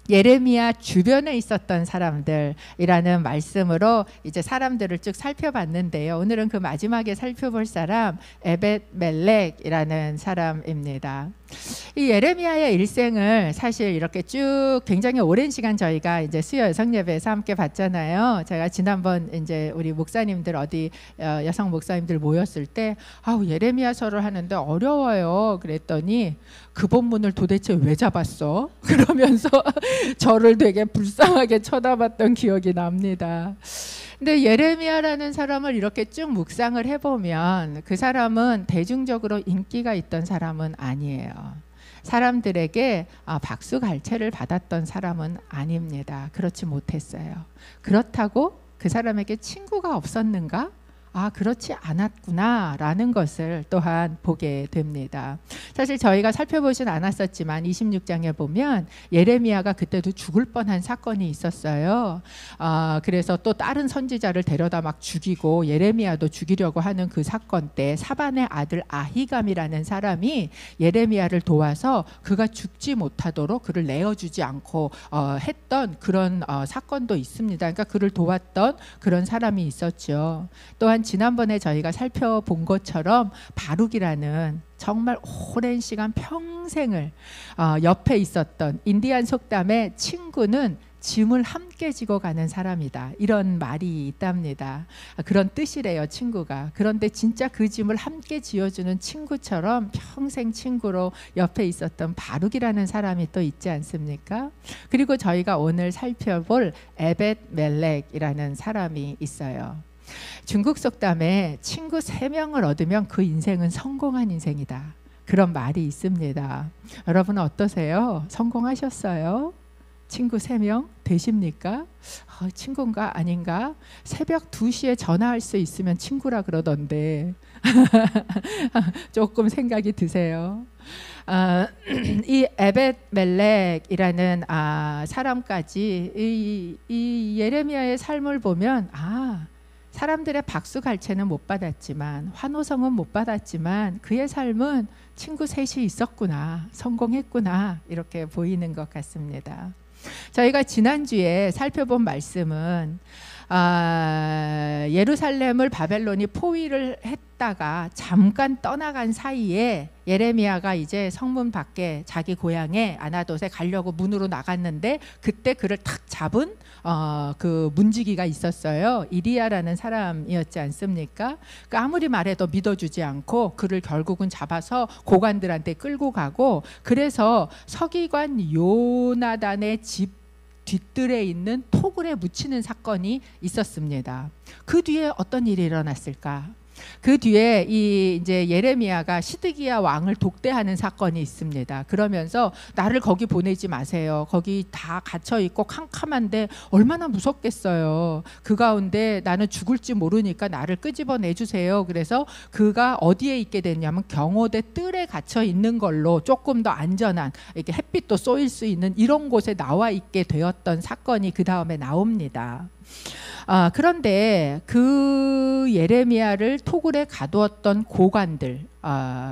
예레미야 주변에 있었던 사람들이라는 말씀으로 이제 사람들을 쭉 살펴봤는데요. 오늘은 그 마지막에 살펴볼 사람 에벳멜렉이라는 사람입니다. 이 예레미야의 일생을 사실 이렇게 쭉 굉장히 오랜 시간 저희가 이제 수요 여성 예배에서 함께 봤잖아요. 제가 지난번 이제 우리 목사님들 어디 여성 목사님들 모였을 때 예레미야서를 하는데 어려워요. 그랬더니 그 본문을 도대체 왜 잡았어? 그러면서 저를 되게 불쌍하게 쳐다봤던 기억이 납니다. 근데 예레미야라는 사람을 이렇게 쭉 묵상을 해보면 그 사람은 대중적으로 인기가 있던 사람은 아니에요. 사람들에게 박수갈채를 받았던 사람은 아닙니다. 그렇지 못했어요. 그렇다고 그 사람에게 친구가 없었는가? 그렇지 않았구나 라는 것을 또한 보게 됩니다. 사실 저희가 살펴보진 않았었지만 26장에 보면 예레미야가 그때도 죽을 뻔한 사건이 있었어요. 그래서 또 다른 선지자를 데려다 막 죽이고 예레미야도 죽이려고 하는 그 사건 때 사반의 아들 아히감이라는 사람이 예레미야를 도와서 그가 죽지 못하도록 그를 내어주지 않고 했던 그런 사건도 있습니다. 그러니까 그를 도왔던 그런 사람이 있었죠. 또한 지난번에 저희가 살펴본 것처럼 바룩이라는 정말 오랜 시간 평생을 옆에 있었던 인디안 속담의 친구는 짐을 함께 지고 가는 사람이다. 이런 말이 있답니다. 그런 뜻이래요, 친구가. 그런데 진짜 그 짐을 함께 지어주는 친구처럼 평생 친구로 옆에 있었던 바룩이라는 사람이 또 있지 않습니까? 그리고 저희가 오늘 살펴볼 에벳멜렉이라는 사람이 있어요. 중국 속담에 친구 3명을 얻으면 그 인생은 성공한 인생이다. 그런 말이 있습니다. 여러분 어떠세요? 성공하셨어요? 친구 3명 되십니까? 친구인가 아닌가? 새벽 2시에 전화할 수 있으면 친구라 그러던데 조금 생각이 드세요. 이 에벳멜렉이라는 사람까지 이 예레미야의 삶을 보면 사람들의 박수갈채는 못 받았지만 환호성은 못 받았지만 그의 삶은 친구 셋이 있었구나, 성공했구나 이렇게 보이는 것 같습니다. 저희가 지난주에 살펴본 말씀은 예루살렘을 바벨론이 포위를 했다가 잠깐 떠나간 사이에 예레미야가 이제 성문 밖에 자기 고향에 아나돗에 가려고 문으로 나갔는데 그때 그를 탁 잡은 그 문지기가 있었어요. 이리야라는 사람이었지 않습니까? 그러니까 아무리 말해도 믿어주지 않고 그를 결국은 잡아서 고관들한테 끌고 가고, 그래서 서기관 요나단의 집 뒷뜰에 있는 토굴에 묻히는 사건이 있었습니다. 그 뒤에 어떤 일이 일어났을까? 그 뒤에 이제 예레미야가 시드기야 왕을 독대하는 사건이 있습니다. 그러면서 나를 거기 보내지 마세요. 거기 다 갇혀 있고 캄캄한데 얼마나 무섭겠어요. 그 가운데 나는 죽을지 모르니까 나를 끄집어 내주세요. 그래서 그가 어디에 있게 됐냐면 경호대 뜰에 갇혀 있는 걸로 조금 더 안전한, 이렇게 햇빛도 쏘일 수 있는 이런 곳에 나와 있게 되었던 사건이 그 다음에 나옵니다. 그런데 그 예레미야를 토굴에 가두었던 고관들,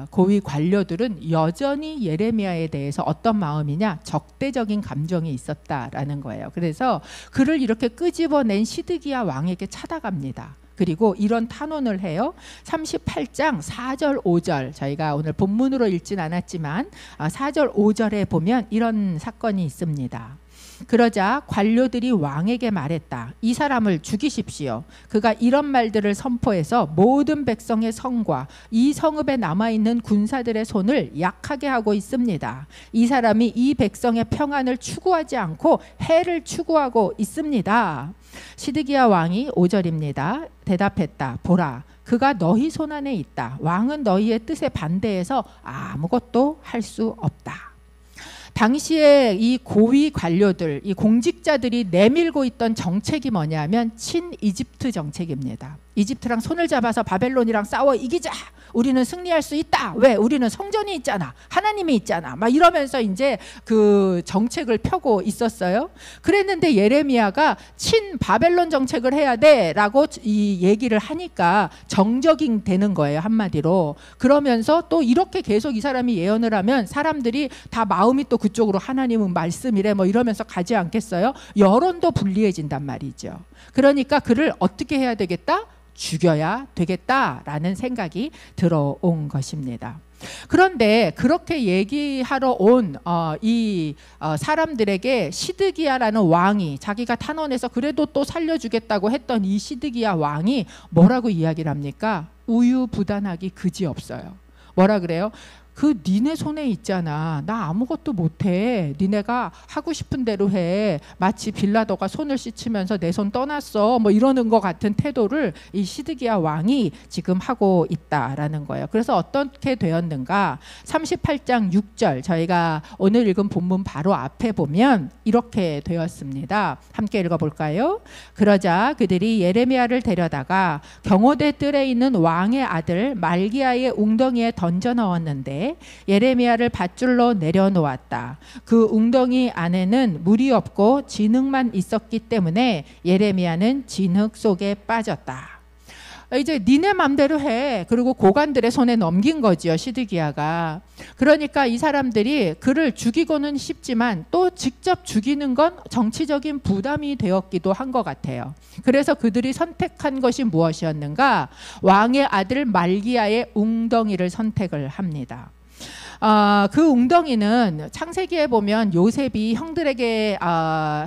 고위 관료들은 여전히 예레미야에 대해서 어떤 마음이냐, 적대적인 감정이 있었다라는 거예요. 그래서 그를 이렇게 끄집어낸 시드기야 왕에게 찾아갑니다. 그리고 이런 탄원을 해요. 38장 4절 5절, 저희가 오늘 본문으로 읽진 않았지만 4절 5절에 보면 이런 사건이 있습니다. 그러자 관료들이 왕에게 말했다. 이 사람을 죽이십시오. 그가 이런 말들을 선포해서 모든 백성의 성과 이 성읍에 남아있는 군사들의 손을 약하게 하고 있습니다. 이 사람이 이 백성의 평안을 추구하지 않고 해를 추구하고 있습니다. 시드기야 왕이 5절입니다. 대답했다. 보라, 그가 너희 손안에 있다. 왕은 너희의 뜻에 반대해서 아무것도 할 수 없다. 당시에 이 고위 관료들, 이 공직자들이 내밀고 있던 정책이 뭐냐면 친이집트 정책입니다. 이집트랑 손을 잡아서 바벨론이랑 싸워 이기자. 우리는 승리할 수 있다. 왜? 우리는 성전이 있잖아. 하나님이 있잖아. 막 이러면서 이제 그 정책을 펴고 있었어요. 그랬는데 예레미야가 친 바벨론 정책을 해야 돼라고 이 얘기를 하니까 정적이 되는 거예요. 한마디로. 그러면서 또 이렇게 계속 이 사람이 예언을 하면 사람들이 다 마음이 또 그쪽으로 하나님은 말씀이래 뭐 이러면서 가지 않겠어요? 여론도 불리해진단 말이죠. 그러니까 그를 어떻게 해야 되겠다? 죽여야 되겠다라는 생각이 들어온 것입니다. 그런데 그렇게 얘기하러 온 사람들에게 시드기야라는 왕이 자기가 탄원해서 그래도 또 살려주겠다고 했던 이 시드기야 왕이 뭐라고 이야기를 합니까? 우유부단하기 그지없어요. 뭐라 그래요? 그 니네 손에 있잖아. 나 아무것도 못해. 니네가 하고 싶은 대로 해. 마치 빌라도가 손을 씻으면서 내 손 떠났어. 뭐 이러는 것 같은 태도를 이 시드기야 왕이 지금 하고 있다라는 거예요. 그래서 어떻게 되었는가? 38장 6절 저희가 오늘 읽은 본문 바로 앞에 보면 이렇게 되었습니다. 함께 읽어볼까요? 그러자 그들이 예레미야를 데려다가 경호대 뜰에 있는 왕의 아들 말기야의 웅덩이에 던져 넣었는데 예레미야를 밧줄로 내려놓았다. 그 웅덩이 안에는 물이 없고 진흙만 있었기 때문에 예레미야는 진흙 속에 빠졌다. 이제 니네 맘대로 해. 그리고 고관들의 손에 넘긴 거지요, 시드기야가. 그러니까 이 사람들이 그를 죽이고는 싶지만 또 직접 죽이는 건 정치적인 부담이 되었기도 한 것 같아요. 그래서 그들이 선택한 것이 무엇이었는가? 왕의 아들 말기야의 웅덩이를 선택을 합니다. 그 웅덩이는 창세기에 보면 요셉이 형들에게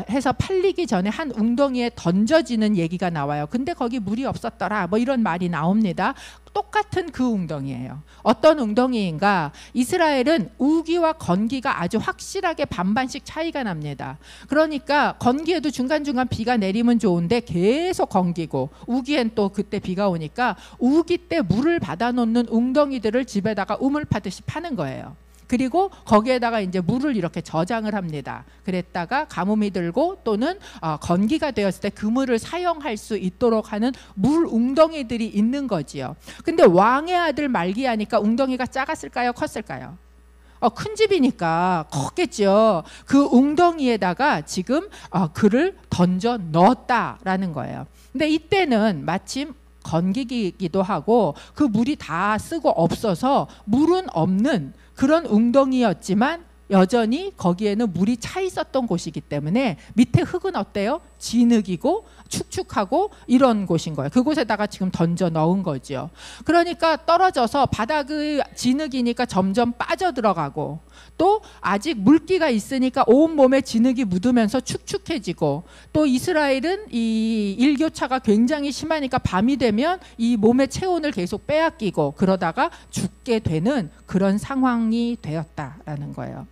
해서 팔리기 전에 한 웅덩이에 던져지는 얘기가 나와요. 근데 거기 물이 없었더라 뭐 이런 말이 나옵니다. 똑같은 그 웅덩이예요. 어떤 웅덩이인가? 이스라엘은 우기와 건기가 아주 확실하게 반반씩 차이가 납니다. 그러니까 건기에도 중간중간 비가 내리면 좋은데 계속 건기고 우기엔 또 그때 비가 오니까 우기 때 물을 받아놓는 웅덩이들을 집에다가 우물 파듯이 파는 거예요. 그리고 거기에다가 이제 물을 이렇게 저장을 합니다. 그랬다가 가뭄이 들고 또는 건기가 되었을 때 그 물을 사용할 수 있도록 하는 물 웅덩이들이 있는 거지요. 근데 왕의 아들 말기야니까 웅덩이가 작았을까요? 컸을까요? 큰 집이니까 컸겠죠. 그 웅덩이에다가 지금 그를 던져 넣었다라는 거예요. 근데 이때는 마침 건기기도 하고 그 물이 다 쓰고 없어서 물은 없는 그런 웅덩이였지만 여전히 거기에는 물이 차 있었던 곳이기 때문에 밑에 흙은 어때요? 진흙이고 축축하고 이런 곳인 거예요. 그곳에다가 지금 던져 넣은 거죠. 그러니까 떨어져서 바닥의 진흙이니까 점점 빠져 들어가고 또 아직 물기가 있으니까 온몸에 진흙이 묻으면서 축축해지고 또 이스라엘은 이 일교차가 굉장히 심하니까 밤이 되면 이 몸의 체온을 계속 빼앗기고 그러다가 죽게 되는 그런 상황이 되었다라는 거예요.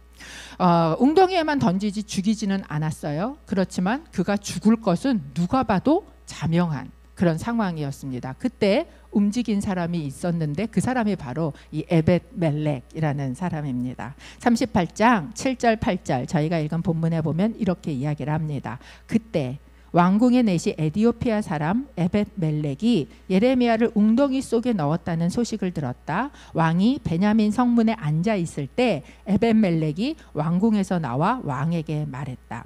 웅덩이에만 던지지 죽이지는 않았어요. 그렇지만 그가 죽을 것은 누가 봐도 자명한 그런 상황이었습니다. 그때 움직인 사람이 있었는데 그 사람이 바로 이 에벳멜렉이라는 사람입니다. 38장 7절 8절 저희가 읽은 본문에 보면 이렇게 이야기를 합니다. 그때 왕궁의 내시 에디오피아 사람 에벳멜렉이 예레미야를 웅덩이 속에 넣었다는 소식을 들었다. 왕이 베냐민 성문에 앉아 있을 때 에벳멜렉이 왕궁에서 나와 왕에게 말했다.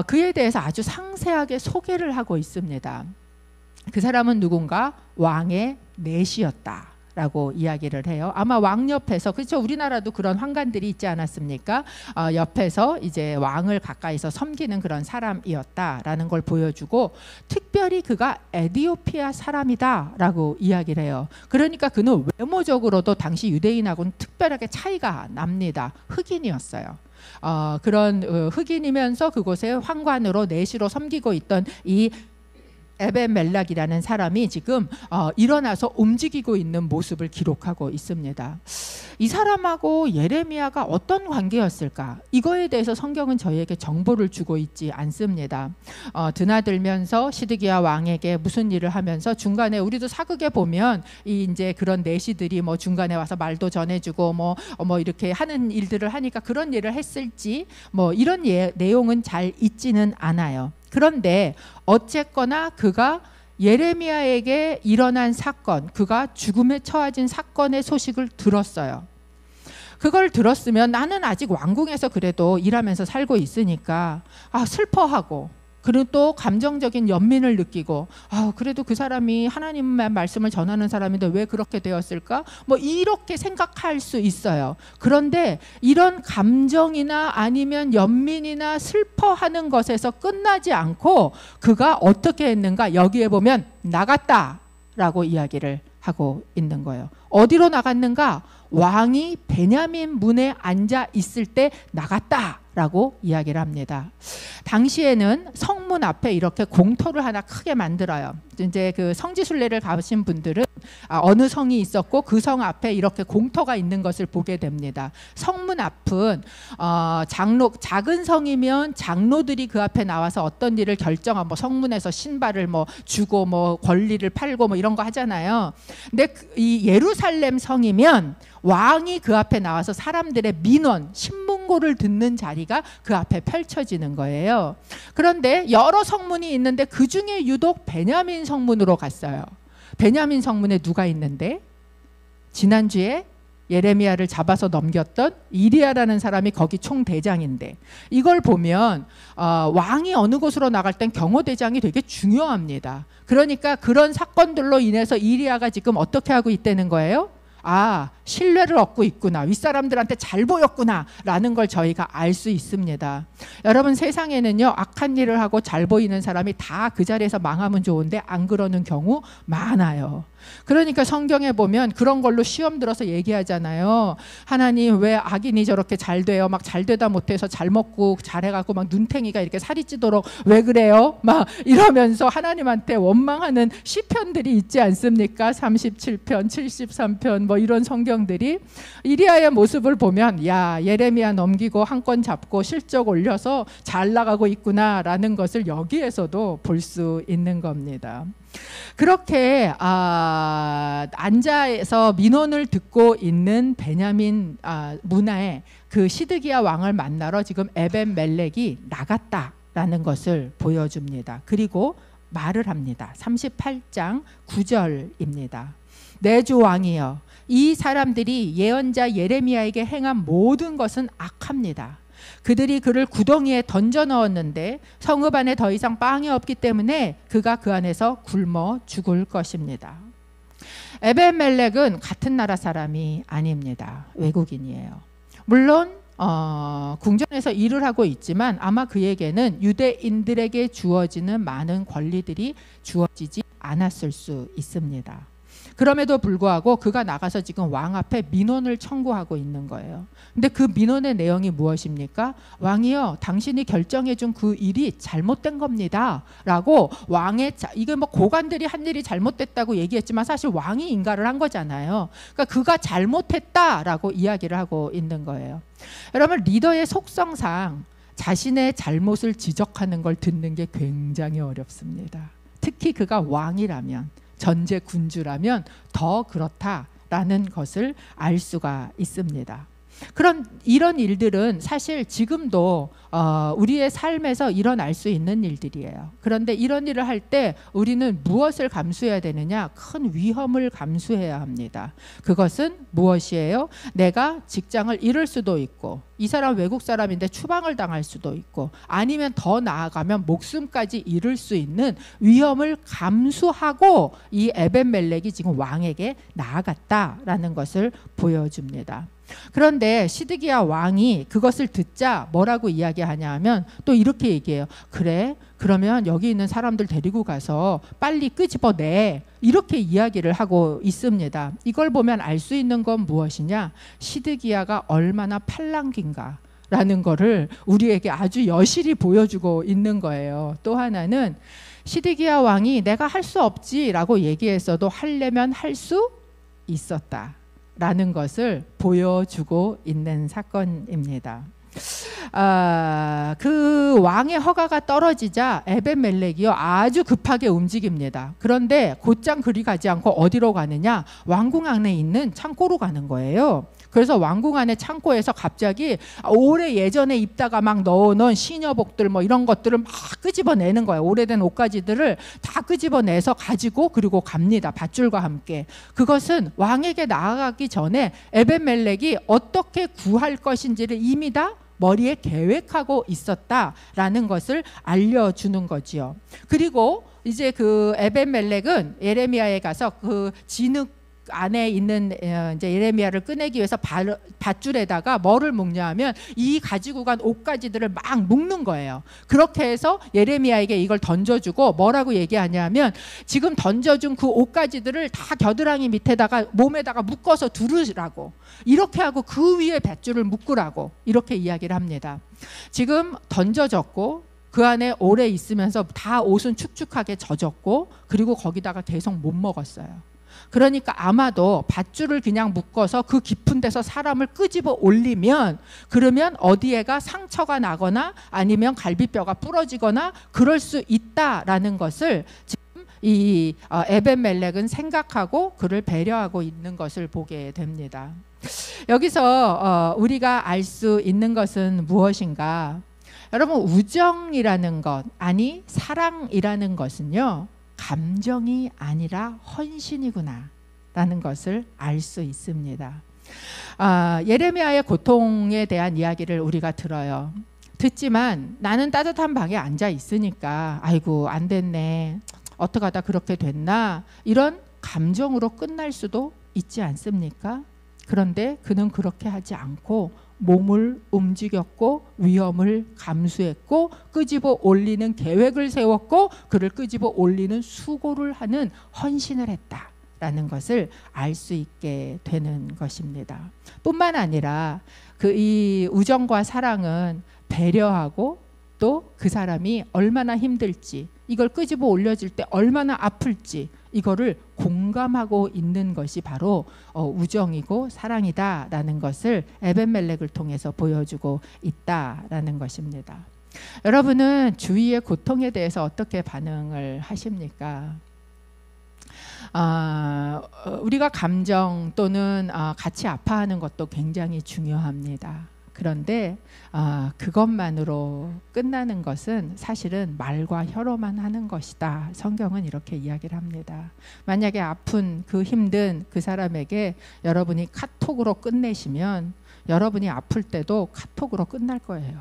그에 대해서 아주 상세하게 소개를 하고 있습니다. 그 사람은 누군가? 왕의 내시였다 라고 이야기를 해요. 아마 왕 옆에서, 그렇죠, 우리나라도 그런 황관들이 있지 않았습니까? 옆에서 이제 왕을 가까이서 섬기는 그런 사람이었다라는 걸 보여주고 특별히 그가 에디오피아 사람이다 라고 이야기를 해요. 그러니까 그는 외모적으로도 당시 유대인하고는 특별하게 차이가 납니다. 흑인이었어요. 그런 흑인이면서 그곳에 황관으로 내시로 섬기고 있던 이 에벳멜렉이라는 사람이 지금 일어나서 움직이고 있는 모습을 기록하고 있습니다. 이 사람하고 예레미야가 어떤 관계였을까? 이거에 대해서 성경은 저희에게 정보를 주고 있지 않습니다. 드나들면서 시드기야 왕에게 무슨 일을 하면서 중간에 우리도 사극에 보면 이제 그런 내시들이 뭐 중간에 와서 말도 전해주고 뭐 이렇게 하는 일들을 하니까 그런 일을 했을지 뭐 이런 내용은 잘 있지는 않아요. 그런데 어쨌거나 그가 예레미야에게 일어난 사건, 그가 죽음에 처해진 사건의 소식을 들었어요. 그걸 들었으면 나는 아직 왕궁에서 그래도 일하면서 살고 있으니까 슬퍼하고, 그리고 또 감정적인 연민을 느끼고, 그래도 그 사람이 하나님의 말씀을 전하는 사람인데 왜 그렇게 되었을까? 뭐 이렇게 생각할 수 있어요. 그런데 이런 감정이나 아니면 연민이나 슬퍼하는 것에서 끝나지 않고 그가 어떻게 했는가? 여기에 보면 나갔다라고 이야기를 하고 있는 거예요. 어디로 나갔는가? 왕이 베냐민 문에 앉아 있을 때 나갔다라고 이야기를 합니다. 당시에는 성문 앞에 이렇게 공터를 하나 크게 만들어요. 이제 그 성지순례를 가신 분들은 어느 성이 있었고 그 성 앞에 이렇게 공터가 있는 것을 보게 됩니다. 성문 앞은 작은 성이면 장로들이 그 앞에 나와서 어떤 일을 결정하고, 뭐 성문에서 신발을 뭐 주고 뭐 권리를 팔고 뭐 이런 거 하잖아요. 근데 이 예루살렘 성이면 왕이 그 앞에 나와서 사람들의 민원, 신문고를 듣는 자리가 그 앞에 펼쳐지는 거예요. 그런데 여러 성문이 있는데 그 중에 유독 베냐민 성문으로 갔어요. 베냐민 성문에 누가 있는데? 지난주에 예레미야를 잡아서 넘겼던 이리야라는 사람이 거기 총대장인데, 이걸 보면 왕이 어느 곳으로 나갈 땐 경호대장이 되게 중요합니다. 그러니까 그런 사건들로 인해서 이리야가 지금 어떻게 하고 있다는 거예요? 신뢰를 얻고 있구나, 윗사람들한테 잘 보였구나 라는 걸 저희가 알 수 있습니다. 여러분, 세상에는요, 악한 일을 하고 잘 보이는 사람이 다 그 자리에서 망하면 좋은데 안 그러는 경우 많아요. 그러니까 성경에 보면 그런 걸로 시험 들어서 얘기하잖아요. 하나님 왜 악인이 저렇게 잘 돼요? 막 잘 되다 못해서 잘 먹고 잘해갖고 막 눈탱이가 이렇게 살이 찌도록 왜 그래요? 막 이러면서 하나님한테 원망하는 시편들이 있지 않습니까? 37편, 73편 뭐 이런 성경들이. 이리야의 모습을 보면 예레미야 넘기고 한 건 잡고 실적 올려서 잘 나가고 있구나 라는 것을 여기에서도 볼 수 있는 겁니다. 그렇게 앉아서 민원을 듣고 있는 베냐민 문화에 그 시드기야 왕을 만나러 지금 에벤멜렉이 나갔다라는 것을 보여줍니다. 그리고 말을 합니다. 38장 9절입니다. 내 주 왕이여, 이 사람들이 예언자 예레미야에게 행한 모든 것은 악합니다. 그들이 그를 구덩이에 던져 넣었는데 성읍 안에 더 이상 빵이 없기 때문에 그가 그 안에서 굶어 죽을 것입니다. 에벤멜렉은 같은 나라 사람이 아닙니다. 외국인이에요. 물론 궁전에서 일을 하고 있지만 아마 그에게는 유대인들에게 주어지는 많은 권리들이 주어지지 않았을 수 있습니다. 그럼에도 불구하고 그가 나가서 지금 왕 앞에 민원을 청구하고 있는 거예요. 근데 그 민원의 내용이 무엇입니까? 왕이요, 당신이 결정해 준 그 일이 잘못된 겁니다 라고 이게 뭐 고관들이 한 일이 잘못됐다고 얘기했지만 사실 왕이 인가를 한 거잖아요. 그러니까 그가 잘못했다라고 이야기를 하고 있는 거예요. 여러분, 리더의 속성상 자신의 잘못을 지적하는 걸 듣는 게 굉장히 어렵습니다. 특히 그가 왕이라면, 전제 군주라면 더 그렇다라는 것을 알 수가 있습니다. 그런 이런 일들은 사실 지금도 우리의 삶에서 일어날 수 있는 일들이에요. 그런데 이런 일을 할 때 우리는 무엇을 감수해야 되느냐? 큰 위험을 감수해야 합니다. 그것은 무엇이에요? 내가 직장을 잃을 수도 있고, 이 사람 외국 사람인데 추방을 당할 수도 있고, 아니면 더 나아가면 목숨까지 잃을 수 있는 위험을 감수하고 이 에벤멜렉이 지금 왕에게 나아갔다라는 것을 보여줍니다. 그런데 시드기야 왕이 그것을 듣자 뭐라고 이야기하냐 하면 또 이렇게 얘기해요. 그래, 그러면 여기 있는 사람들 데리고 가서 빨리 끄집어내, 이렇게 이야기를 하고 있습니다. 이걸 보면 알 수 있는 건 무엇이냐? 시드기야가 얼마나 팔랑귀인가 라는 거를 우리에게 아주 여실히 보여주고 있는 거예요. 또 하나는 시드기야 왕이 내가 할 수 없지 라고 얘기했어도 하려면 할 수 있었다 라는 것을 보여주고 있는 사건입니다. 그 왕의 허가가 떨어지자 에벤멜렉이요, 아주 급하게 움직입니다. 그런데 곧장 그리 가지 않고 어디로 가느냐? 왕궁 안에 있는 창고로 가는 거예요. 그래서 왕궁 안에 창고에서 갑자기 오래 예전에 입다가 막 넣어놓은 시녀복들 뭐 이런 것들을 막 끄집어내는 거예요. 오래된 옷가지들을 다 끄집어내서 가지고 그리고 갑니다. 밧줄과 함께. 그것은 왕에게 나아가기 전에 에벤멜렉이 어떻게 구할 것인지를 이미 다 머리에 계획하고 있었다라는 것을 알려주는 거지요. 그리고 이제 그 에벤멜렉은 예레미야에 가서 그 진흙 안에 있는 이제 예레미야를 꺼내기 위해서 밧줄에다가 뭐를 묶냐 하면 이 가지고 간 옷가지들을 막 묶는 거예요. 그렇게 해서 예레미야에게 이걸 던져주고 뭐라고 얘기하냐면 지금 던져준 그 옷가지들을 다 겨드랑이 밑에다가 몸에다가 묶어서 두르라고, 이렇게 하고 그 위에 밧줄을 묶으라고 이렇게 이야기를 합니다. 지금 던져졌고 그 안에 오래 있으면서 다 옷은 축축하게 젖었고 그리고 거기다가 계속 못 먹었어요. 그러니까 아마도 밧줄을 그냥 묶어서 그 깊은 데서 사람을 끄집어 올리면 그러면 어디에가 상처가 나거나 아니면 갈비뼈가 부러지거나 그럴 수 있다라는 것을 지금 이 에벤멜렉은 생각하고 그를 배려하고 있는 것을 보게 됩니다. 여기서 우리가 알 수 있는 것은 무엇인가? 여러분, 우정이라는 것, 아니 사랑이라는 것은요, 감정이 아니라 헌신이구나 라는 것을 알 수 있습니다. 예레미야의 고통에 대한 이야기를 우리가 들어요. 듣지만 나는 따뜻한 방에 앉아 있으니까 아이고 안 됐네, 어떡하다 그렇게 됐나, 이런 감정으로 끝날 수도 있지 않습니까? 그런데 그는 그렇게 하지 않고 몸을 움직였고 위험을 감수했고 끄집어 올리는 계획을 세웠고 그를 끄집어 올리는 수고를 하는 헌신을 했다라는 것을 알 수 있게 되는 것입니다. 뿐만 아니라 이 우정과 사랑은 배려하고 또 그 사람이 얼마나 힘들지, 이걸 끄집어 올려질 때 얼마나 아플지 이거를 공감하고 있는 것이 바로 우정이고 사랑이다라는 것을 에벤멜렉을 통해서 보여주고 있다라는 것입니다. 여러분은 주위의 고통에 대해서 어떻게 반응을 하십니까? 우리가 감정 또는 같이 아파하는 것도 굉장히 중요합니다. 그런데 그것만으로 끝나는 것은 사실은 말과 혀로만 하는 것이다. 성경은 이렇게 이야기를 합니다. 만약에 아픈 그 힘든 그 사람에게 여러분이 카톡으로 끝내시면 여러분이 아플 때도 카톡으로 끝날 거예요.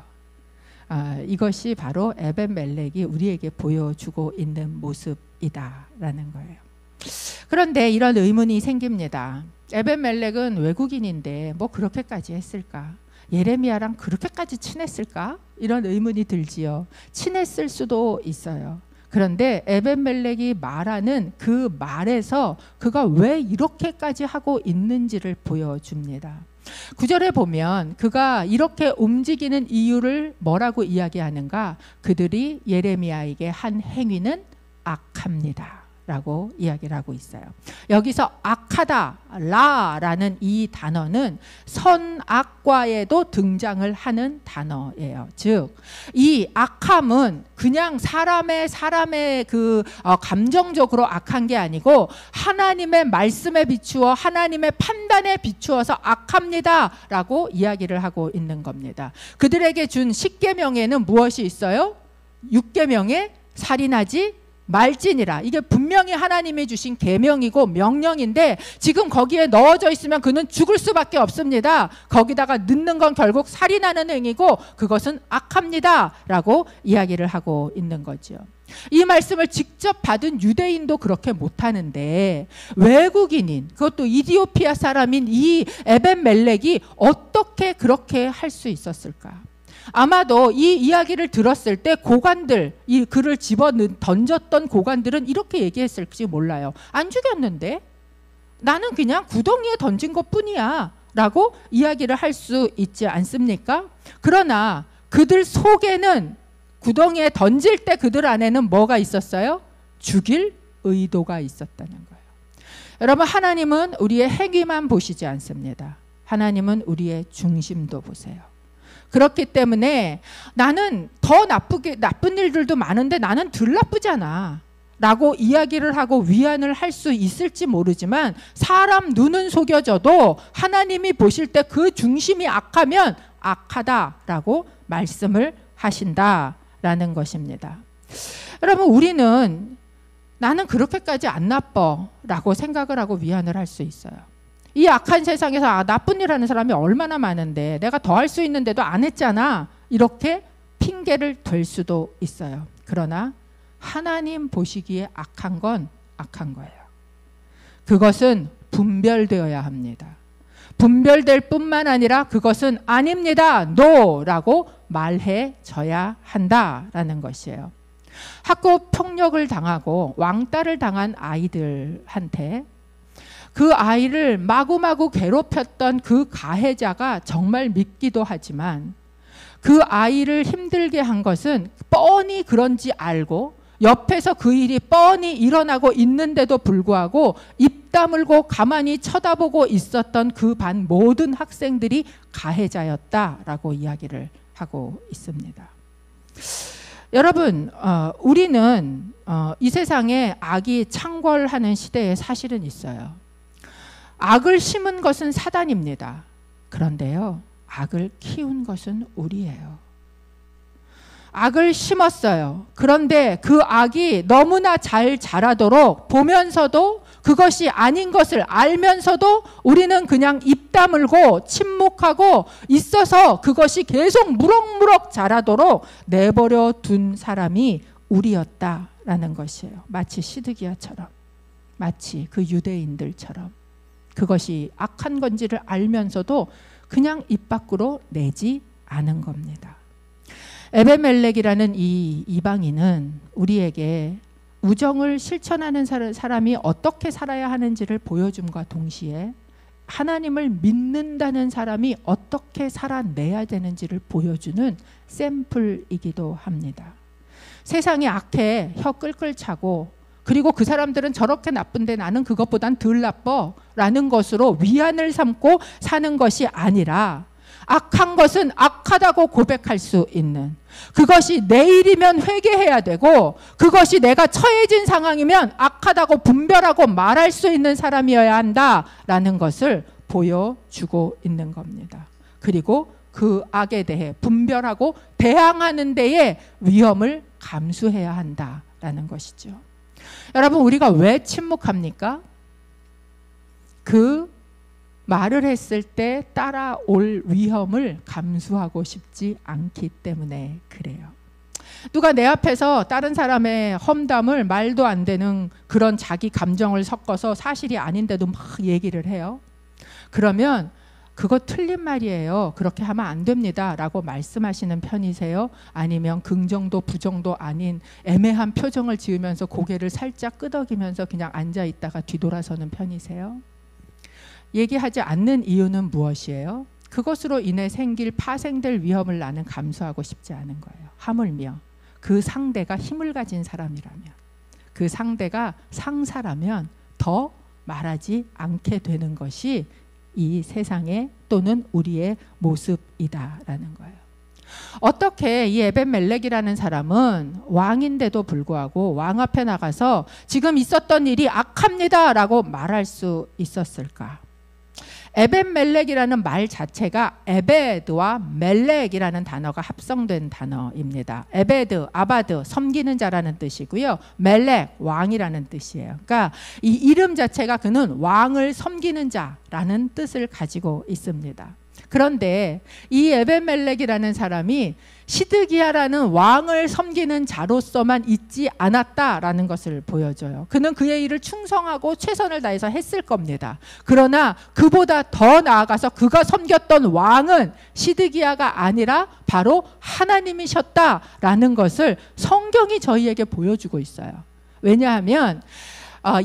이것이 바로 에벤멜렉이 우리에게 보여주고 있는 모습이다라는 거예요. 그런데 이런 의문이 생깁니다. 에벤멜렉은 외국인인데 뭐 그렇게까지 했을까? 예레미야랑 그렇게까지 친했을까? 이런 의문이 들지요. 친했을 수도 있어요. 그런데 에벤멜렉이 말하는 그 말에서 그가 왜 이렇게까지 하고 있는지를 보여줍니다. 9절에 보면 그가 이렇게 움직이는 이유를 뭐라고 이야기하는가? 그들이 예레미야에게 한 행위는 악합니다 라고 이야기를 하고 있어요. 여기서 악하다 라라는 이 단어는 선악과에도 등장을 하는 단어예요. 즉 이 악함은 그냥 사람의 그 감정적으로 악한 게 아니고 하나님의 말씀에 비추어 하나님의 판단에 비추어서 악합니다 라고 이야기를 하고 있는 겁니다. 그들에게 준 10계명에는 무엇이 있어요? 6계명에 살인하지 말지니라. 이게 분명히 하나님이 주신 계명이고 명령인데 지금 거기에 넣어져 있으면 그는 죽을 수밖에 없습니다. 거기다가 넣는 건 결국 살인하는 행위고 그것은 악합니다 라고 이야기를 하고 있는 거죠. 이 말씀을 직접 받은 유대인도 그렇게 못하는데 외국인인, 그것도 이디오피아 사람인 이 에벤멜렉이 어떻게 그렇게 할 수 있었을까? 아마도 이 이야기를 들었을 때 고관들, 이 그를 집어 던졌던 고관들은 이렇게 얘기했을지 몰라요. 안 죽였는데? 나는 그냥 구덩이에 던진 것뿐이야 라고 이야기를 할 수 있지 않습니까? 그러나 그들 속에는 구덩이에 던질 때 그들 안에는 뭐가 있었어요? 죽일 의도가 있었다는 거예요. 여러분, 하나님은 우리의 행위만 보시지 않습니다. 하나님은 우리의 중심도 보세요. 그렇기 때문에 나는 더 나쁜 일들도 많은데 나는 덜 나쁘잖아 라고 이야기를 하고 위안을 할 수 있을지 모르지만 사람 눈은 속여져도 하나님이 보실 때 그 중심이 악하면 악하다라고 말씀을 하신다라는 것입니다. 여러분, 우리는 나는 그렇게까지 안 나빠 라고 생각을 하고 위안을 할 수 있어요. 이 악한 세상에서 나쁜 일 하는 사람이 얼마나 많은데 내가 더 할 수 있는데도 안 했잖아, 이렇게 핑계를 댈 수도 있어요. 그러나 하나님 보시기에 악한 건 악한 거예요. 그것은 분별되어야 합니다. 분별될 뿐만 아니라 그것은 아닙니다, NO라고 말해줘야 한다라는 것이에요. 학교 폭력을 당하고 왕따를 당한 아이들한테 그 아이를 마구마구 괴롭혔던 그 가해자가 정말 밉기도 하지만 그 아이를 힘들게 한 것은 뻔히 그런지 알고 옆에서 그 일이 뻔히 일어나고 있는데도 불구하고 입 다물고 가만히 쳐다보고 있었던 그 반 모든 학생들이 가해자였다라고 이야기를 하고 있습니다. 여러분, 우리는 이 세상에 악이 창궐하는 시대에 사실은 있어요. 악을 심은 것은 사단입니다. 그런데요, 악을 키운 것은 우리예요. 악을 심었어요. 그런데 그 악이 너무나 잘 자라도록 보면서도 그것이 아닌 것을 알면서도 우리는 그냥 입 다물고 침묵하고 있어서 그것이 계속 무럭무럭 자라도록 내버려 둔 사람이 우리였다라는 것이에요. 마치 시드기야처럼, 마치 그 유대인들처럼 그것이 악한 건지를 알면서도 그냥 입 밖으로 내지 않은 겁니다. 에베멜렉이라는 이 이방인은 우리에게 우정을 실천하는 사람이 어떻게 살아야 하는지를 보여줌과 동시에 하나님을 믿는다는 사람이 어떻게 살아내야 되는지를 보여주는 샘플이기도 합니다. 세상이 악해 혀 끌끌 차고 그리고 그 사람들은 저렇게 나쁜데 나는 그것보단 덜 나빠 라는 것으로 위안을 삼고 사는 것이 아니라 악한 것은 악하다고 고백할 수 있는, 그것이 내 일이면 회개해야 되고 그것이 내가 처해진 상황이면 악하다고 분별하고 말할 수 있는 사람이어야 한다라는 것을 보여주고 있는 겁니다. 그리고 그 악에 대해 분별하고 대항하는 데에 위험을 감수해야 한다라는 것이죠. 여러분, 우리가 왜 침묵합니까? 그 말을 했을 때 따라올 위험을 감수하고 싶지 않기 때문에 그래요. 누가 내 앞에서 다른 사람의 험담을 말도 안 되는 그런 자기 감정을 섞어서 사실이 아닌데도 막 얘기를 해요. 그러면 그거 틀린 말이에요, 그렇게 하면 안 됩니다 라고 말씀하시는 편이세요? 아니면 긍정도 부정도 아닌 애매한 표정을 지으면서 고개를 살짝 끄덕이면서 그냥 앉아 있다가 뒤돌아서는 편이세요? 얘기하지 않는 이유는 무엇이에요? 그것으로 인해 파생될 위험을 나는 감수하고 싶지 않은 거예요. 하물며 그 상대가 힘을 가진 사람이라면, 그 상대가 상사라면 더 말하지 않게 되는 것이 이 세상의 또는 우리의 모습이다라는 거예요. 어떻게 이 에벤멜렉이라는 사람은 왕인데도 불구하고 왕 앞에 나가서 지금 있었던 일이 악합니다 라고 말할 수 있었을까? 에벤멜렉이라는 말 자체가 에베드와 멜렉이라는 단어가 합성된 단어입니다. 에베드, 아바드, 섬기는 자라는 뜻이고요. 멜렉, 왕이라는 뜻이에요. 그러니까 이 이름 자체가 그는 왕을 섬기는 자라는 뜻을 가지고 있습니다. 그런데 이 에벤멜렉이라는 사람이 시드기야라는 왕을 섬기는 자로서만 있지 않았다라는 것을 보여줘요. 그는 그의 일을 충성하고 최선을 다해서 했을 겁니다. 그러나 그보다 더 나아가서 그가 섬겼던 왕은 시드기야가 아니라 바로 하나님이셨다라는 것을 성경이 저희에게 보여주고 있어요. 왜냐하면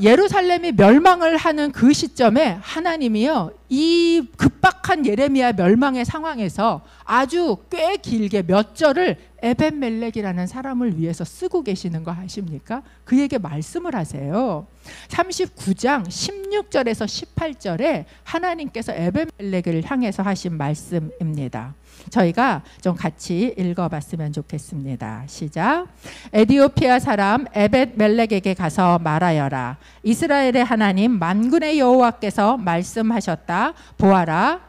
예루살렘이 멸망을 하는 그 시점에 하나님이요, 이 급박한 예레미야 멸망의 상황에서 아주 꽤 길게 몇 절을 에벤멜렉이라는 사람을 위해서 쓰고 계시는 거 아십니까? 그에게 말씀을 하세요. 39장 16절에서 18절에 하나님께서 에벤멜렉을 향해서 하신 말씀입니다. 저희가 좀 같이 읽어봤으면 좋겠습니다. 시작. 에디오피아 사람 에벳멜렉에게 가서 말하여라. 이스라엘의 하나님 만군의 여호와께서 말씀하셨다. 보아라.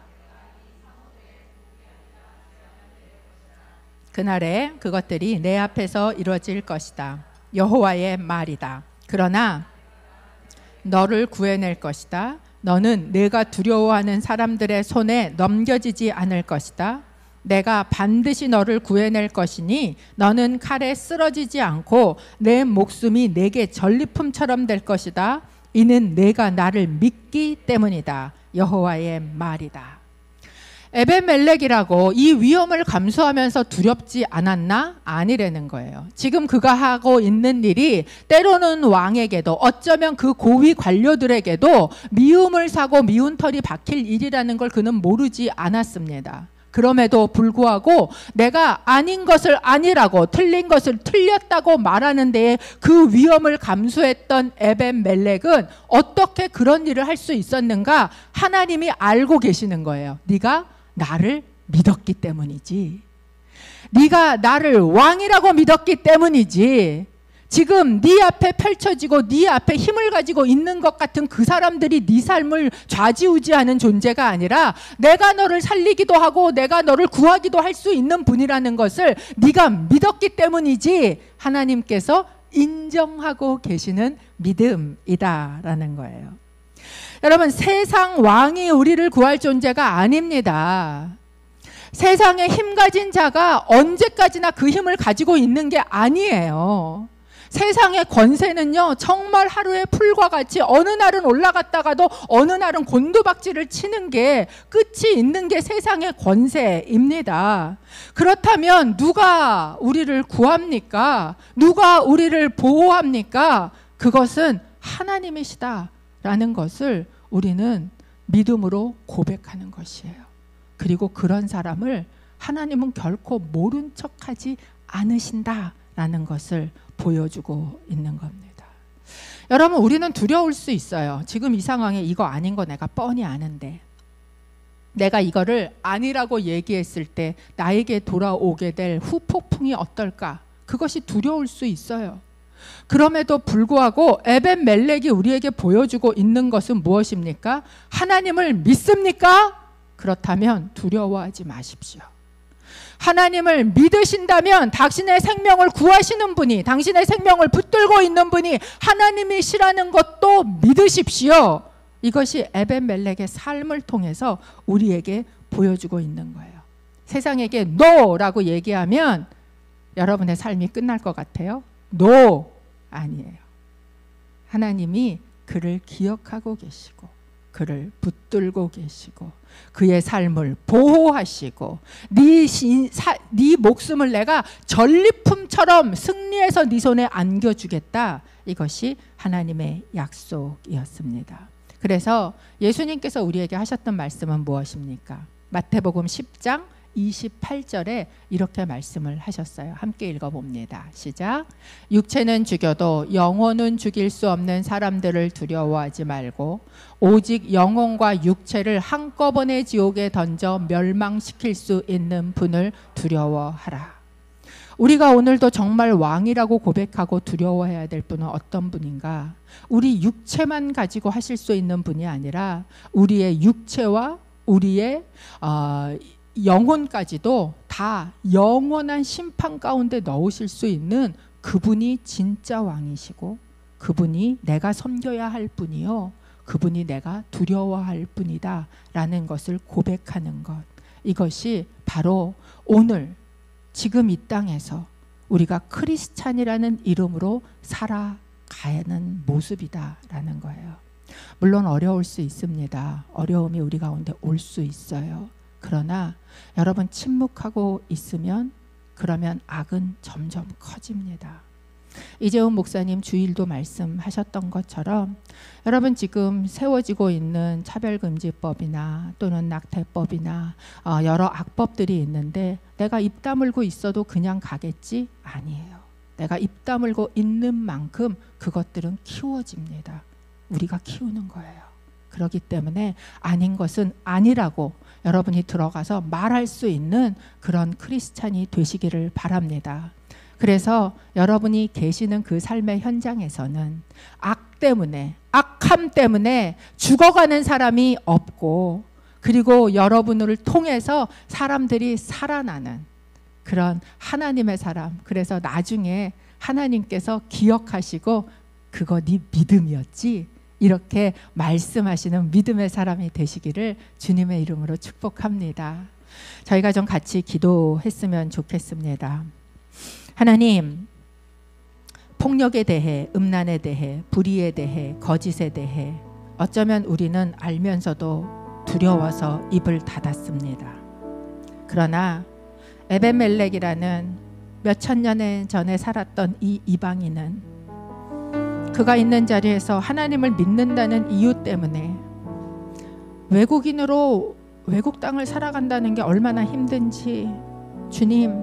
그날에 그것들이 내 앞에서 이루어질 것이다. 여호와의 말이다. 그러나 너를 구해낼 것이다. 너는 내가 두려워하는 사람들의 손에 넘겨지지 않을 것이다. 내가 반드시 너를 구해낼 것이니 너는 칼에 쓰러지지 않고 내 목숨이 내게 전리품처럼 될 것이다. 이는 내가 나를 믿기 때문이다. 여호와의 말이다. 에벳멜렉이라고 이 위험을 감수하면서 두렵지 않았나? 아니라는 거예요. 지금 그가 하고 있는 일이 때로는 왕에게도 어쩌면 그 고위 관료들에게도 미움을 사고 미운 털이 박힐 일이라는 걸 그는 모르지 않았습니다. 그럼에도 불구하고 내가 아닌 것을 아니라고 틀린 것을 틀렸다고 말하는 데에 그 위험을 감수했던 에벳멜렉은 어떻게 그런 일을 할 수 있었는가? 하나님이 알고 계시는 거예요. 네가 나를 믿었기 때문이지. 네가 나를 왕이라고 믿었기 때문이지. 지금 네 앞에 펼쳐지고 네 앞에 힘을 가지고 있는 것 같은 그 사람들이 네 삶을 좌지우지하는 존재가 아니라 내가 너를 살리기도 하고 내가 너를 구하기도 할 수 있는 분이라는 것을 네가 믿었기 때문이지. 하나님께서 인정하고 계시는 믿음이다라는 거예요. 여러분, 세상 왕이 우리를 구할 존재가 아닙니다. 세상에 힘 가진 자가 언제까지나 그 힘을 가지고 있는 게 아니에요. 세상의 권세는요, 정말 하루의 풀과 같이 어느 날은 올라갔다가도 어느 날은 곤두박질을 치는 게 끝이 있는 게 세상의 권세입니다. 그렇다면 누가 우리를 구합니까? 누가 우리를 보호합니까? 그것은 하나님이시다라는 것을 우리는 믿음으로 고백하는 것이에요. 그리고 그런 사람을 하나님은 결코 모른 척하지 않으신다라는 것을 보여주고 있는 겁니다. 여러분, 우리는 두려울 수 있어요. 지금 이 상황에 이거 아닌 거 내가 뻔히 아는데 내가 이거를 아니라고 얘기했을 때 나에게 돌아오게 될 후폭풍이 어떨까? 그것이 두려울 수 있어요. 그럼에도 불구하고 에벳멜렉이 우리에게 보여주고 있는 것은 무엇입니까? 하나님을 믿습니까? 그렇다면 두려워하지 마십시오. 하나님을 믿으신다면 당신의 생명을 구하시는 분이, 당신의 생명을 붙들고 있는 분이 하나님이시라는 것도 믿으십시오. 이것이 에벳멜렉의 삶을 통해서 우리에게 보여주고 있는 거예요. 세상에게 NO라고 얘기하면 여러분의 삶이 끝날 것 같아요? NO 아니에요. 하나님이 그를 기억하고 계시고 그를 붙들고 계시고 그의 삶을 보호하시고 네 목숨을 내가 전리품처럼 승리해서 네 손에 안겨주겠다. 이것이 하나님의 약속이었습니다. 그래서 예수님께서 우리에게 하셨던 말씀은 무엇입니까? 마태복음 10장 28절에 이렇게 말씀을 하셨어요. 함께 읽어봅니다. 시작. 육체는 죽여도 영혼은 죽일 수 없는 사람들을 두려워하지 말고 오직 영혼과 육체를 한꺼번에 지옥에 던져 멸망시킬 수 있는 분을 두려워하라. 우리가 오늘도 정말 왕이라고 고백하고 두려워해야 될 분은 어떤 분인가? 우리 육체만 가지고 하실 수 있는 분이 아니라 우리의 육체와 우리의 영혼까지도 다 영원한 심판 가운데 넣으실 수 있는 그분이 진짜 왕이시고 그분이 내가 섬겨야 할 분이요, 그분이 내가 두려워할 분이다 라는 것을 고백하는 것, 이것이 바로 오늘 지금 이 땅에서 우리가 크리스찬이라는 이름으로 살아가는 모습이다라는 거예요. 물론 어려울 수 있습니다. 어려움이 우리 가운데 올 수 있어요. 그러나 여러분, 침묵하고 있으면 그러면 악은 점점 커집니다. 이재훈 목사님 주일도 말씀하셨던 것처럼 여러분, 지금 세워지고 있는 차별금지법이나 또는 낙태법이나 여러 악법들이 있는데 내가 입 다물고 있어도 그냥 가겠지? 아니에요. 내가 입 다물고 있는 만큼 그것들은 키워집니다. 우리가 키우는 거예요. 그렇기 때문에 아닌 것은 아니라고 여러분이 들어가서 말할 수 있는 그런 크리스찬이 되시기를 바랍니다. 그래서 여러분이 계시는 그 삶의 현장에서는 악함 때문에 죽어가는 사람이 없고, 그리고 여러분을 통해서 사람들이 살아나는 그런 하나님의 사람, 그래서 나중에 하나님께서 기억하시고 그거 네 믿음이었지, 이렇게 말씀하시는 믿음의 사람이 되시기를 주님의 이름으로 축복합니다. 저희가 좀 같이 기도했으면 좋겠습니다. 하나님, 폭력에 대해, 음란에 대해, 불의에 대해, 거짓에 대해 어쩌면 우리는 알면서도 두려워서 입을 닫았습니다. 그러나 에벤멜렉이라는 몇천 년 전에 살았던 이 이방인은 그가 있는 자리에서 하나님을 믿는다는 이유 때문에 외국인으로 외국 땅을 살아간다는 게 얼마나 힘든지 주님,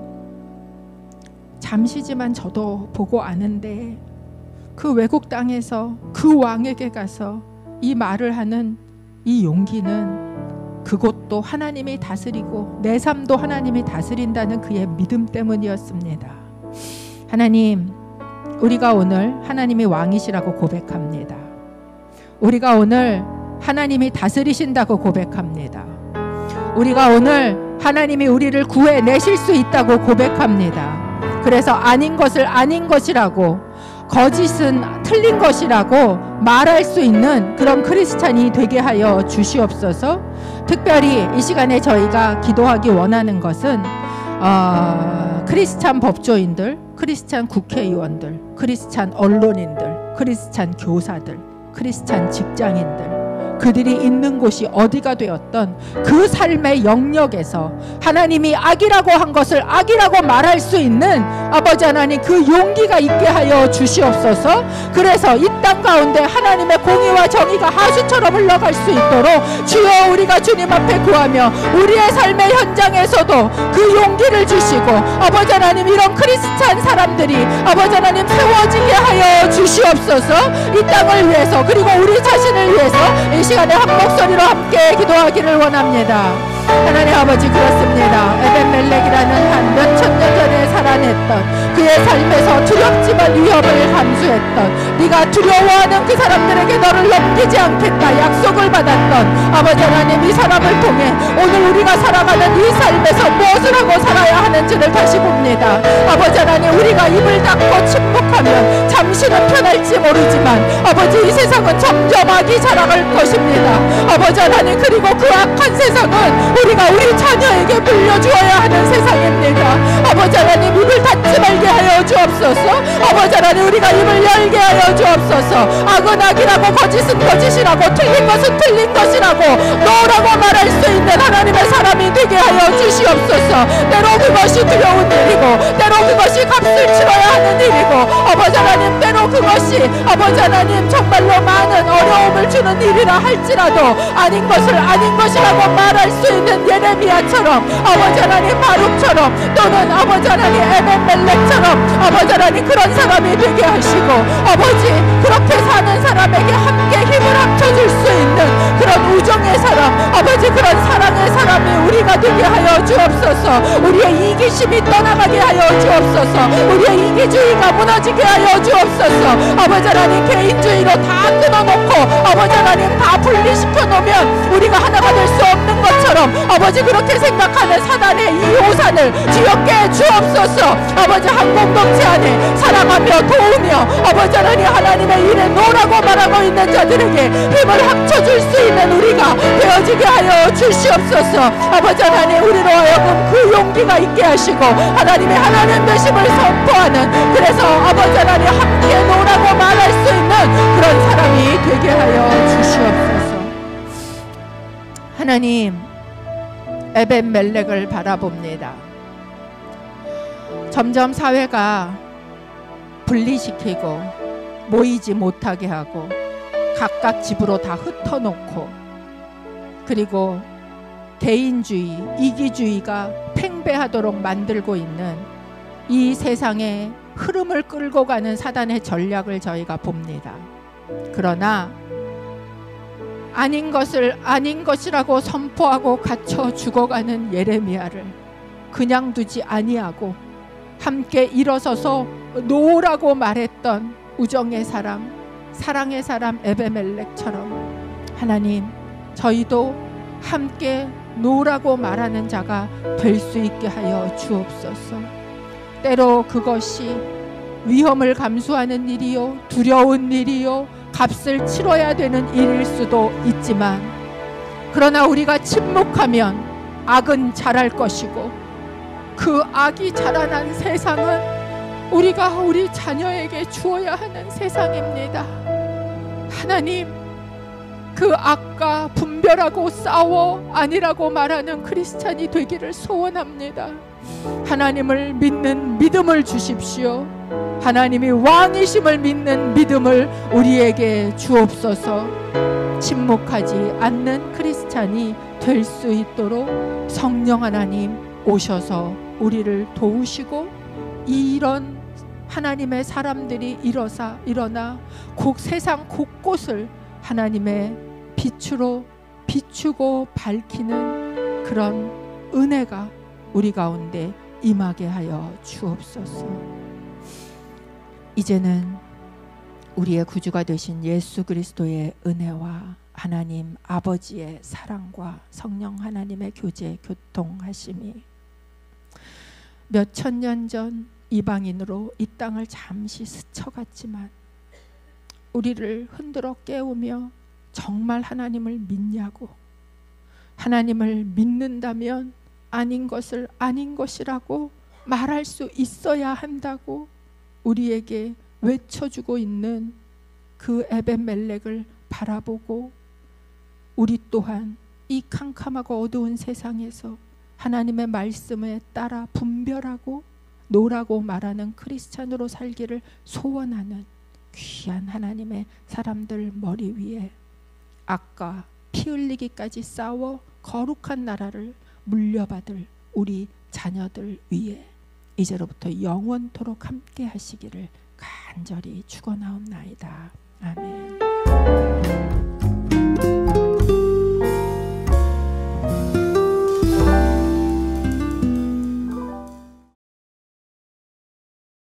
잠시지만 저도 보고 아는데 그 외국 땅에서 그 왕에게 가서 이 말을 하는 이 용기는 그곳도 하나님이 다스리고 내 삶도 하나님이 다스린다는 그의 믿음 때문이었습니다. 하나님, 우리가 오늘 하나님이 왕이시라고 고백합니다. 우리가 오늘 하나님이 다스리신다고 고백합니다. 우리가 오늘 하나님이 우리를 구해내실 수 있다고 고백합니다. 그래서 아닌 것을 아닌 것이라고, 거짓은 틀린 것이라고 말할 수 있는 그런 크리스찬이 되게 하여 주시옵소서. 특별히 이 시간에 저희가 기도하기 원하는 것은 크리스찬 법조인들, 크리스찬 국회의원들, 크리스찬 언론인들, 크리스찬 교사들, 크리스찬 직장인들, 그들이 있는 곳이 어디가 되었던 그 삶의 영역에서 하나님이 악이라고 한 것을 악이라고 말할 수 있는 아버지 하나님 그 용기가 있게 하여 주시옵소서. 그래서 이 땅 가운데 하나님의 공의와 정의가 하수처럼 흘러갈 수 있도록 주여 우리가 주님 앞에 구하며 우리의 삶의 현장에서도 그 용기를 주시고 아버지 하나님 이런 크리스찬 사람들이 아버지 하나님 세워지게 하여 주시옵소서. 이 땅을 위해서 그리고 우리 자신을 위해서 이 시간에 한 목소리로 함께 기도하기를 원합니다. 하나님 아버지, 그렇습니다. 에벤멜렉이라는 한 몇천 년 전에 살아냈던 그의 삶에서 두렵지만 위협을 감수했던, 네가 두려워하는 그 사람들에게 너를 넘기지 않겠다 약속을 받았던 아버지 하나님, 이 사람을 통해 오늘 우리가 살아가는 이 삶에서 무엇을 하고 살아야 하는지를 다시 봅니다. 아버지 하나님, 우리가 입을 닫고 침묵하면 잠시는 편할지 모르지만 아버지, 이 세상은 점점 악이 자라갈 것입니다. 아버지 하나님, 그리고 그 악한 세상은 우리가 우리 자녀에게 물려주어야 하는 세상입니다. 아버지 하나님, 입을 닫지 말게 하여 주옵소서. 아버지 하나님, 우리가 입을 열게 하여 주옵소서. 악은 악이라고, 거짓은 거짓이라고, 틀린 것은 틀린 것이라고 너라고 말할 수 있는 하나님의 사람이 되게 하여 주시옵소서. 때로 그것이 두려운 일이고, 때로 그것이 값을 치러야 하는 일이고, 아버지 하나님, 때로 그것이 아버지 하나님 정말로 많은 어려움을 주는 일이라 할지라도 아닌 것을 아닌 것이라고 말할 수 있는 예레미야처럼, 아버지 하나님 바룩처럼, 또는 아버지 하나님 에벤멜렉처럼 아버지 하나님 그런 사람이 되게 하시고, 아버지 그렇게 사는 사람에게 함께 힘을 합쳐줄 수 있는 그런 우정의 사람, 아버지 그런 사랑의 사람이 우리가 되게 하여 주옵소서. 우리의 이기심이 떠나가게 하여 주옵소서. 우리의 이기주의가 무너지게 하여 주옵소서. 아버지 하나님, 개인주의로 다 끊어놓고 아버지 하나님 다 분리시켜 놓으면 우리가 하나가 될 수 없는 것처럼 아버지 그렇게 생각하는 사단의 이 오산을 지었게 주옵소서. 아버지 한 공동체 안에 사랑하며 도우며 아버지 하나님 하나님의 일에 노라고 말하고 있는 자들에게 힘을 합쳐줄 수 있는 우리가 되어지게 하여 주시옵소서. 아버지 하나님, 우리로 하여금 그 용기가 있게 하시고 하나님의 하나님 되심을 선포하는, 그래서 아버지 하나님 함께 노라고 말할 수 있는 그런 사람이 되게 하여 주시옵소서. 하나님, 에벤멜렉을 바라봅니다. 점점 사회가 분리시키고 모이지 못하게 하고 각각 집으로 다 흩어놓고, 그리고 개인주의, 이기주의가 팽배하도록 만들고 있는 이 세상의 흐름을 끌고 가는 사단의 전략을 저희가 봅니다. 그러나 아닌 것을 아닌 것이라고 선포하고 갇혀 죽어가는 예레미야를 그냥 두지 아니하고 함께 일어서서 놓으라고 말했던 우정의 사람, 사랑의 사람 에베멜렉처럼 하나님, 저희도 함께 놓으라고 말하는 자가 될 수 있게 하여 주옵소서. 때로 그것이 위험을 감수하는 일이요, 두려운 일이요, 값을 치러야 되는 일일 수도 있지만, 그러나 우리가 침묵하면 악은 자랄 것이고, 그 악이 자라난 세상은 우리가 우리 자녀에게 주어야 하는 세상입니다. 하나님, 그 악과 분별하고 싸워 아니라고 말하는 크리스찬이 되기를 소원합니다. 하나님을 믿는 믿음을 주십시오. 하나님이 왕이심을 믿는 믿음을 우리에게 주옵소서. 침묵하지 않는 크리스찬이 될 수 있도록 성령 하나님 오셔서 우리를 도우시고, 이런 하나님의 사람들이 일어나 세상 곳곳을 하나님의 빛으로 비추고 밝히는 그런 은혜가 우리 가운데 임하게 하여 주옵소서. 이제는 우리의 구주가 되신 예수 그리스도의 은혜와 하나님 아버지의 사랑과 성령 하나님의 교제 교통하심이 몇천 년 전 이방인으로 이 땅을 잠시 스쳐갔지만 우리를 흔들어 깨우며 정말 하나님을 믿냐고, 하나님을 믿는다면 아닌 것을 아닌 것이라고 말할 수 있어야 한다고 우리에게 외쳐주고 있는 그 에벤멜렉을 바라보고, 우리 또한 이 캄캄하고 어두운 세상에서 하나님의 말씀에 따라 분별하고 노라고 말하는 크리스찬으로 살기를 소원하는 귀한 하나님의 사람들 머리 위에 악과 피 흘리기까지 싸워 거룩한 나라를 물려받을 우리 자녀들 위에 이제로부터 영원토록 함께 하시기를 간절히 축원하옵나이다. 아멘.